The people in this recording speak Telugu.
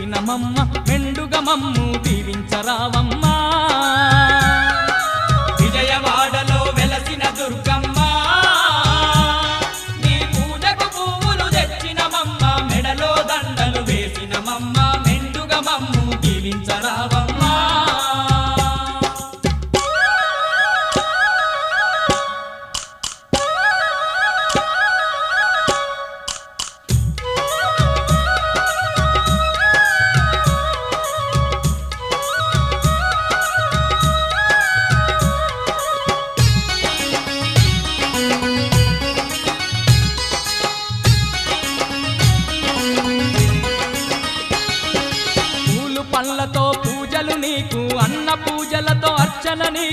వెలసినమమ్మ మెండుగా మమ్ము దీవించరావమ్మా విజయవాడలో వెలసిన దుర్గమ్మ నీ పూజకు పువ్వులు తెచ్చినమమ్మ మెడలో దండలు వేసినమమ్మ మెండుగా మమ్ము దీవించరావమ్మా పళ్ళతో పూజలు నీకు అన్న పూజలతో అర్చన నీకు